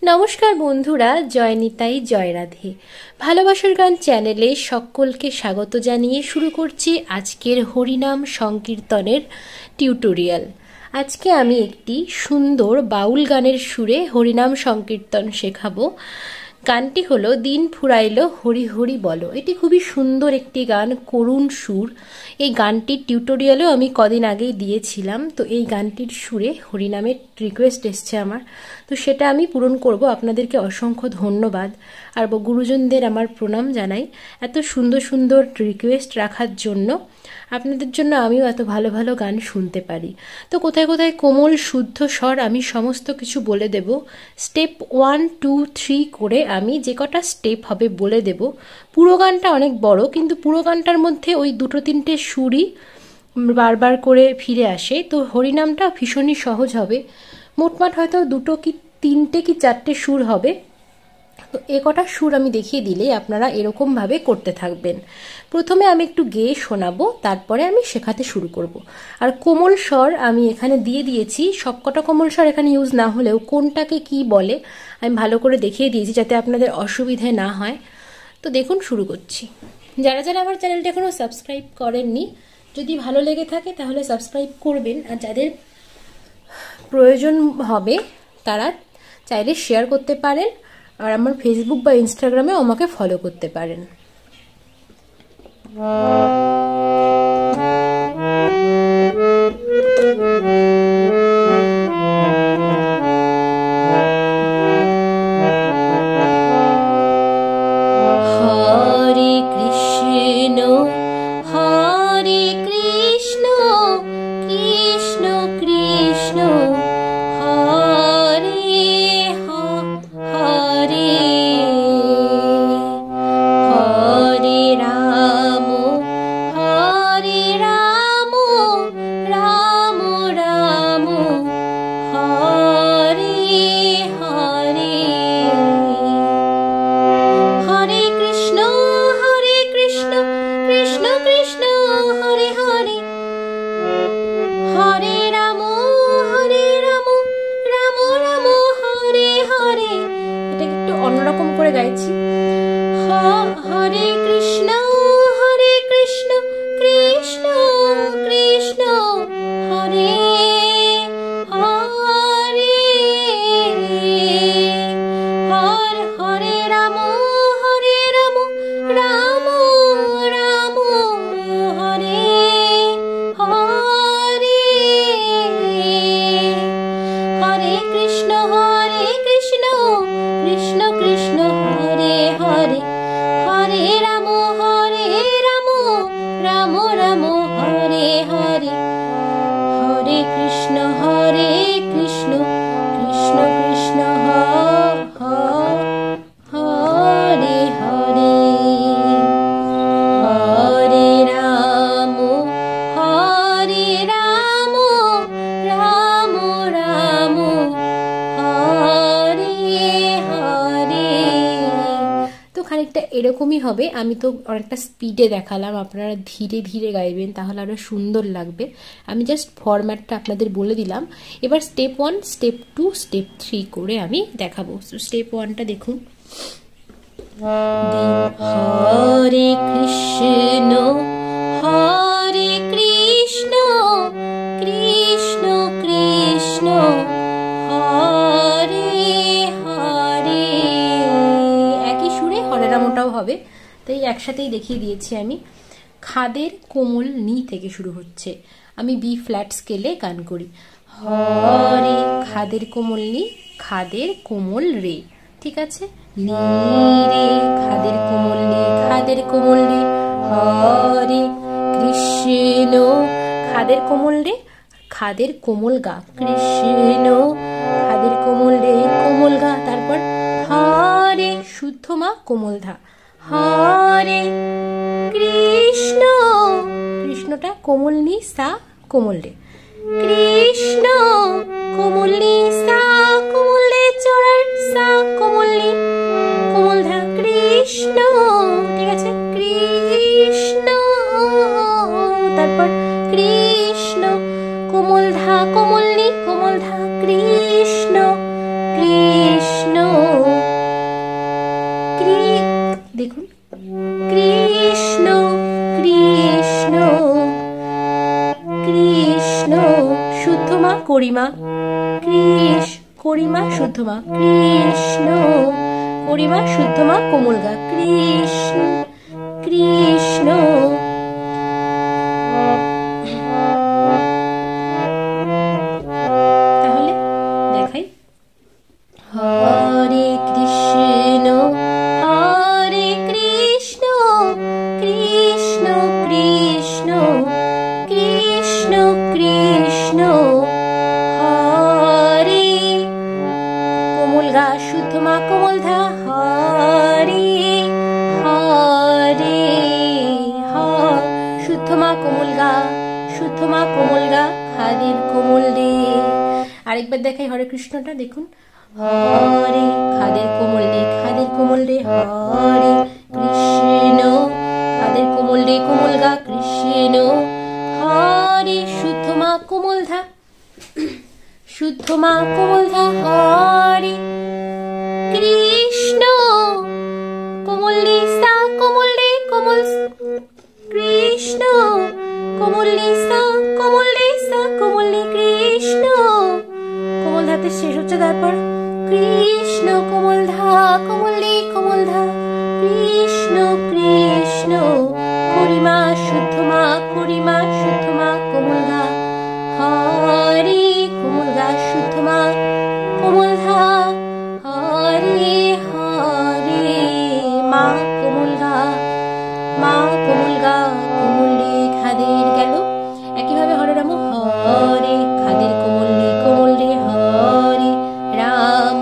নমস্কার বন্ধুরা, জয় নিতাই, জয় রাধে। ভালোবাসার গান চ্যানেলে সকলকে স্বাগত জানিয়ে শুরু করছি আজকের হরিনাম সংকীর্তনের টিউটোরিয়াল। আজকে আমি একটি সুন্দর বাউল গানের সুরে হরিনাম সংকীর্তন শেখাবো। গানটি হলো দিন ফুরাইলো হরি হরি বলো। এটি খুবই সুন্দর একটি গান, করুণ সুর। এই গানটির টিউটোরিয়ালও আমি কদিন আগেই দিয়েছিলাম। তো এই গানটির সুরে হরিনামের রিকোয়েস্ট এসছে আমার, তো সেটা আমি পূরণ করব। আপনাদেরকে অসংখ্য ধন্যবাদ আর গুরুজনদের আমার প্রণাম জানাই এত সুন্দর সুন্দর রিকোয়েস্ট রাখার জন্য। আপনাদের জন্য আমিও এত ভালো ভালো গান শুনতে পারি। তো কোথায় কোথায় কোমল শুদ্ধ স্বর আমি সমস্ত কিছু বলে দেব। স্টেপ 1, 2, 3 করে আমি যে কটা স্টেপ হবে বলে দেব। পুরো গানটা অনেক বড়, কিন্তু পুরো গানটার মধ্যে ওই 2-3টে সুরই বারবার করে ফিরে আসে। তো হরিনামটা ভীষণই সহজ হবে। মোটমাট হয়তো 2 কি 3টে কি 4টে সুর হবে। তো এ কটা সুর আমি দেখিয়ে দিলেই আপনারা এরকমভাবে করতে থাকবেন। প্রথমে আমি একটু গেয়ে শোনাবো, তারপরে আমি শেখাতে শুরু করব। আর কোমল স্বর আমি এখানে দিয়ে দিয়েছি। সবকটা কোমল স্বর এখানে ইউজ না হলেও কোনটাকে কি বলে আমি ভালো করে দেখিয়ে দিয়েছি, যাতে আপনাদের অসুবিধে না হয়। তো দেখুন, শুরু করছি। যারা যারা আমার চ্যানেলটা এখনও সাবস্ক্রাইব করেননি, যদি ভালো লেগে থাকে তাহলে সাবস্ক্রাইব করবেন। আর যাদের প্রয়োজন হবে তারা চাইলে শেয়ার করতে পারেন, আর আমার ফেসবুক বা ইনস্টাগ্রামেও আমাকে ফলো করতে পারেন। হরে কৃষ্ণ হরে কৃষ্ণ কৃষ্ণ কৃষ্ণ অন্যরকম করে গাইছি। হরে কৃষ্ণ কৃষ্ণ কৃষ্ণ হরে হরে হরে রাম রাম রাম হরে হরে হরে কৃষ্ণ কৃষ্ণ কৃষ্ণ হরে হরে হরে রাম রাম রাম হরে হরে হরে কৃষ্ণ কৃষ্ণ কৃষ্ণ হরে হরে হরে রাম রাম রাম খানিকটা এরকমই হবে। আমি তো অনেকটা স্পিডে দেখালাম, আপনারা ধীরে ধীরে গাইবেন, তাহলে আরো সুন্দর লাগবে। আমি জাস্ট ফরম্যাটটা আপনাদের বলে দিলাম। এবার স্টেপ 1, স্টেপ 2, স্টেপ 3 করে আমি দেখাবো। স্টেপ 1টা দেখুন। হরে কৃষ্ণ কৃষ্ণ কৃষ্ণ হরে হরে। একই সুরে হরে রামটাও হবে, তাই একসাথেই দেখিয়ে দিয়েছি আমি। খাদের কোমল নি থেকে শুরু হচ্ছে। আমি বি ফ্ল্যাট স্কেলে গান করি। হরে খাদের কোমল নি, খাদের কোমল রে, ঠিক আছে। নি রে খাদের কোমল নি, খাদের কোমল রে। হরে কৃষ্ণ খাদের কোমল রে, খাদের কোমল গা। কৃষ্ণ খাদের কোমল রে, কোমল গা। তারপর হরে শুদ্ধ মা, কোমল ধা। হরে কৃষ্ণ, কৃষ্ণটা কোমল নি সা, কোমল রে। কৃষ্ণ কোমল নি সা, কোমল রে চড়ার সা, কোমল নি কোমল ধা। কৃষ্ণ, ঠিক আছে। কৃষ্ণ, তারপর কৃষ্ণ কোমল ধা, কোমল নি কোমল ধা। কৃষ্ণ কৃষ্ণ দেখুন, কৃষ্ণ কৃষ্ণ কৃষ্ণ, শুদ্ধ মা করিমা, করিমা শুদ্ধ মা, কৃষ্ণ করিমা শুদ্ধ মা কোমল গা, কৃষ্ণ কৃষ্ণ। তাহলে দেখাই, হরে কৃষ্ণ হরে কৃষ্ণ কৃষ্ণ কৃষ্ণ কৃষ্ণ কৃষ্ণ হরে, কোমল গা শুদ্ধ মা কোমল ধা, হরে হরে শুদ্ধ মা কোমল গা, শুদ্ধ মা কোমল গা, খাদের কোমল রে। আরেকবার দেখাই হরে কৃষ্ণটা, দেখুন, হরে খাদের কোমল রে, খাদের কোমল রে, হরে কৃষ্ণ খাদের কোমল রে কোমল গা, কৃষ্ণ হরে, শুদ্ধ মা কোমল ধা, শুদ্ধ মা কোমল ধা, হরে কৃষ্ণ কোমল রে সা, কোমল রে কোমল, কৃষ্ণ কোমল রে সা, কোমল রে সা, কোমল রে, কৃষ্ণ কোমল ধাতে শেষ হচ্ছে, তারপর কৃষ্ণ কোমল ধা, কোমল রে কোমল ধা, কৃষ্ণ কৃষ্ণ করিমা শুদ্ধ মা, করিমা শুদ্ধ মা কোমল গা, হরে কোমল গা শুদ্ধ মা কোমল ধা, হরে হরে মা কোমল গা, মা কোমল গা কোমল রে, খাদের গেল। একইভাবে হরে রাম, হরে খাদের কোমল রে কোমল রে, হরে রাম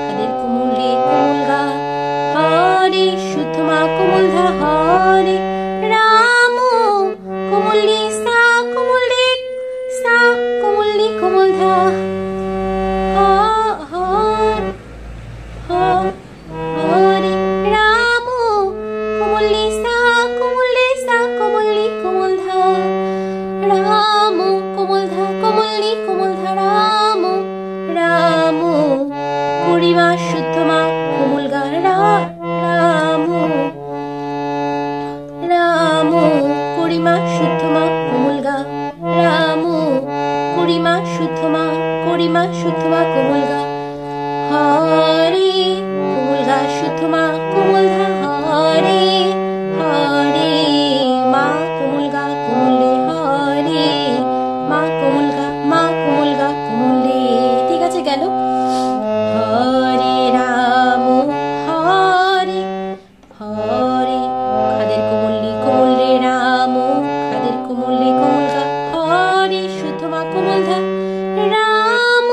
খাদের কোমল রে কোমল গা, হরে শুদ্ধ মা কোমল ধা, হরে রাম কোমল রে সা, কোমল রে সা, কোমল রে কোমল ধা, হরে রাম কোমল রে সা, কোমল রে সা, কোমল রে কোমল ধা, রাম কোমল ধা, কোমল রে কোমল ধা, রাম রাম করিমা শুদ্ধ মা কোমল গা, রাম রাম করিমা শুদ্ধ মা কোমল গা, রাম করিমা শুদ্ধ মা, করিমা শুদ্ধ মা কোমল গা, হরে কোমল গা শুদ্ধ মা কোমল ধা, হরে হরে মা কোমল গা কোমল রে, হরে মা কোমল গা, মা কোমল গা কোমল রে। ঠিক আছে, গেল। হরে রাম হরে হরে খাদের কোমল রে কোমল রে, রাম খাদের কোমল রে কোমল গা, হরে শুদ্ধ মা কোমল ধা, রাম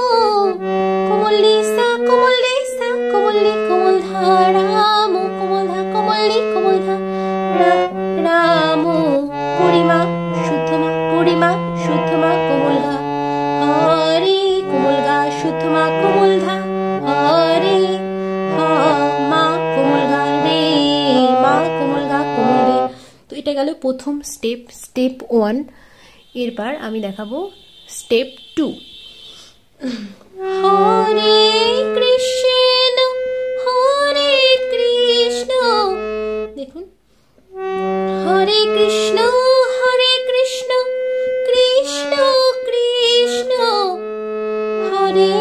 কোমল রে সা, কোমল রে সা, কোমল রে কোমল ধা, রাম কোমল ধা, কোমল রে কোমল ধা, রাম করিমা শুদ্ধ মা, করিমা শুদ্ধ মা কোমল গা, হরে কোমল গা শুদ্ধ মা কোমল ধা, হরে মা কোমল গা রে, মা কোমল গা কোমল রে। তো এটা গেল প্রথম স্টেপ, স্টেপ 1। এরপর আমি দেখাবো স্টেপ 2। হরে কৃষ্ণ হরে কৃষ্ণ, দেখুন, হরে কৃষ্ণ কৃষ্ণ কৃষ্ণ হরে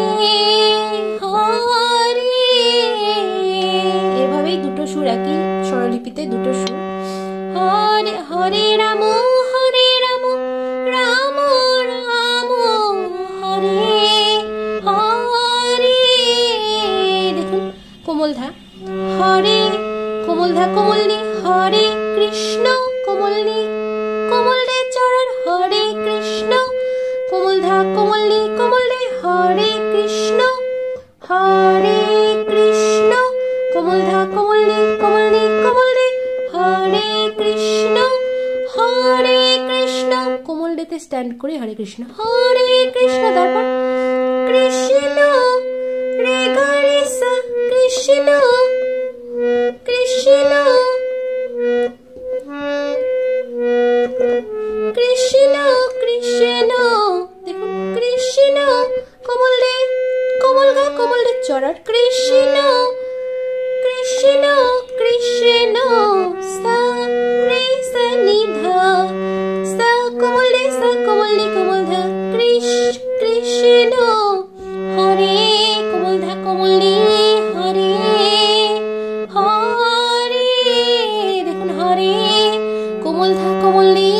হরে, এভাবেই দুটো সুর, একই স্বরলিপিতে দুটো সুর, হরে হরে রাম রাম রাম হরে হরে, দেখুন কোমল ধা, হরে কোমল ধা কোমল নি, হরে কৃষ্ণ কোমল নি, কোমল রে চরণ, হরে কৃষ্ণ কোমল ধা কোমল নি কোমল রে, হরে কৃষ্ণ কোমল ধা কোমল নি কোমল নি কোমল রে, হরে কৃষ্ণ কোমল রেতে স্ট্যান্ড করে হরে কৃষ্ণ, তারপর কৃষ্ণ রে গা রে সা, কৃষ্ণ কৃষ্ণ কৃষ্ণ কৃষ্ণ, দেখুন কৃষ্ণ, কোমল রে কোমল গা কোমল রে চরণ, কৃষ্ণ কৃষ্ণ কৃষ্ণ সা রে সা নি ধা সা কোমল রে সা কোমল নি কোমল ধা কৃষ্ণ হরে কোমল ধা কোমল নি হরে হরে দেখুন হরে কোমল ধা কোমল নি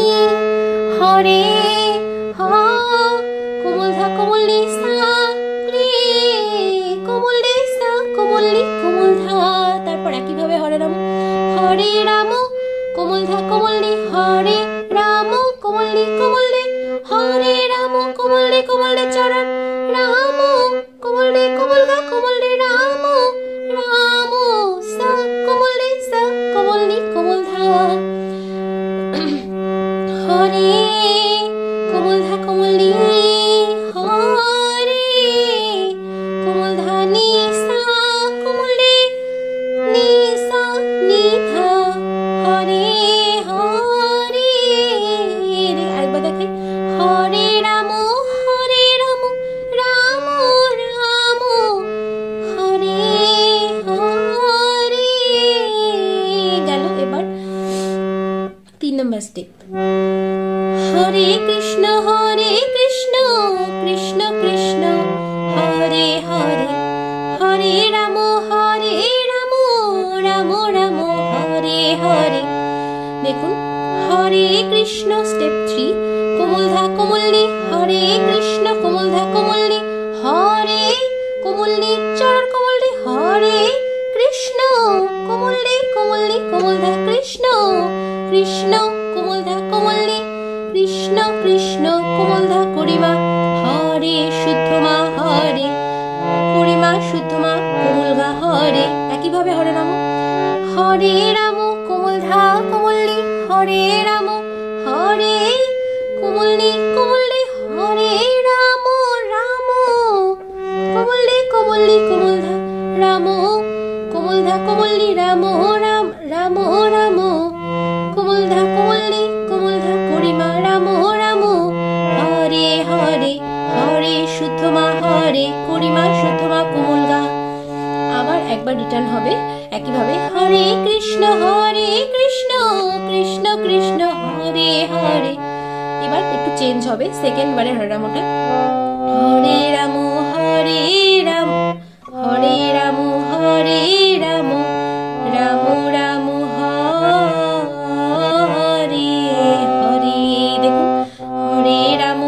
হরে হা কোমল ধা কোমল নি সা রে কোমল রে সা কোমল নি কোমল ধা। তারপর একইভাবে হরে রাম কোমল ধা কোমল নি হরে রাম কোমল নি কোমল রে হরে রাম কোমল রে চরণ রাম কোমল গা কোমল রে রাম রাম সা কোমল নি কোমল ধা হরে কোমল ধা কোমল নি হরে কোমল ধা নি সা কোমল রে নি সা নি ধা হরে হরে। আরেকবার দেখেন হরে রাম রাম রাম হরে হরে গেল। এবার 3 নম্বর স্টেপ হরে কৃষ্ণ কৃষ্ণ কৃষ্ণ হরে হরে হরে রাম রাম রাম হরে হরে। দেখুন হরে কৃষ্ণ স্টেপ 3 কোমল ধা কোমল নি হরে কৃষ্ণ কোমল ধা কোমল নি হরে কোমল নি চরণ কোমল রে হরে কৃষ্ণ কোমল নি কোমল ধা কৃষ্ণ কৃষ্ণ কোমল ধা কোমল নি কৃষ্ণ কৃষ্ণ কোমল ধা করিমা হরে শুদ্ধ মা হরে করিমা শুদ্ধ মা কোমল গা হরে। একইভাবে হরে রাম কোমল ধা কোমল নি হরে রাম হরে কোমল নি কোমল রে হরে রাম রাম কোমল নি কোমল ধা রাম কোমল ধা কোমল নি রাম রাম রাম কোমল ধা করিমা রাম হরে হরে হরে শুদ্ধ মা হরে করিমা শুদ্ধ মা কোমল গা। আবার একবার রিটার্ন হবে একইভাবে হরে কৃষ্ণ কৃষ্ণ কৃষ্ণ হরে হরে। এবার একটু চেঞ্জ হবে সেকেন্ড বারে হরে রামটা হরে রাম হরে রাম রাম রাম হরে হরে। দেখুন হরে রাম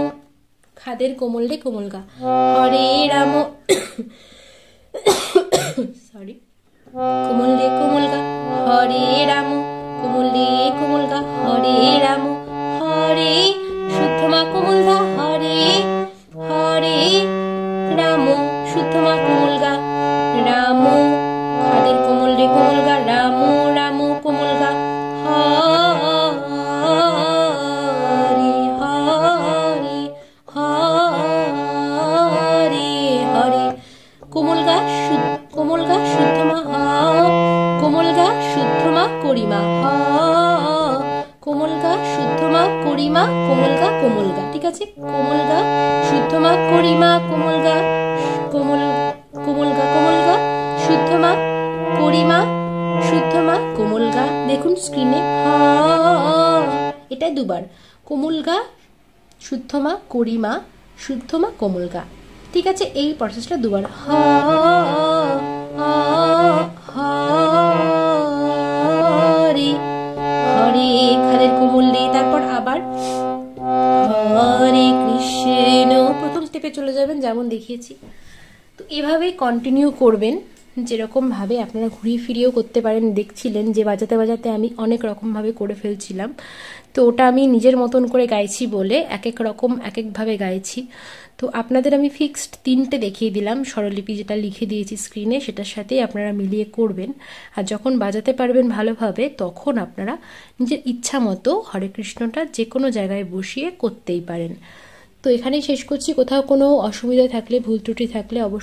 খাদের কোমল রে কোমল গা হরে রাম সরি কোমল রে কোমল গা হরে রাম কোমল রে কোমল গা হরে রাম হরে শুদ্ধ মা কোমল ধা হরে হরে রাম শুদ্ধ মা কোমল গা রাম খাদের কোমল রে কোমল গা রাম রাম কোমল গা হরে হরে হরে হরে কোমল গা শুদ্ধ মা কোমল গা শুদ্ধ মা করিমা কোমল গা শুদ্ধ মা করিমা কোমল গা। ঠিক আছে কোমল গা শুদ্ধ মা করিমা কোমল গা শুদ্ধ মা করিমা শুদ্ধ মা কোমল গা। দেখুন স্ক্রিনে এটা দুবার কোমল গা শুদ্ধ মা করিমা শুদ্ধ মা কোমল গা। ঠিক আছে এই প্রসেসটা দুবার হরে হরে খাদের কোমল রে। তারপর আবার হরে কৃষ্ণ প্রথম স্টেপে চলে যাবেন যেমন দেখিয়েছি। তো এভাবে কন্টিনিউ করবেন যেরকম ভাবে আপনারা ঘুরিয়ে ফিরিয়েও করতে পারেন। দেখছিলেন যে বাজাতে বাজাতে আমি অনেক রকম ভাবে করে ফেলছিলাম, তো ওটা আমি নিজের মতন করে গাইছি বলে এক এক রকম এক একভাবে গাইছি। তো আপনাদের আমি ফিক্সড 3টে দেখিয়ে দিলাম, স্বরলিপি যেটা লিখে দিয়েছি স্ক্রিনে সেটার সাথেই আপনারা মিলিয়ে করবেন। আর যখন বাজাতে পারবেন ভালোভাবে তখন আপনারা নিজের ইচ্ছা মতো হরে কৃষ্ণটা যে কোনো জায়গায় বসিয়ে করতেই পারেন। তো এখানেই শেষ করছি। কোথাও কোনো অসুবিধা থাকলে ভুল ত্রুটি থাকলে অবশ্যই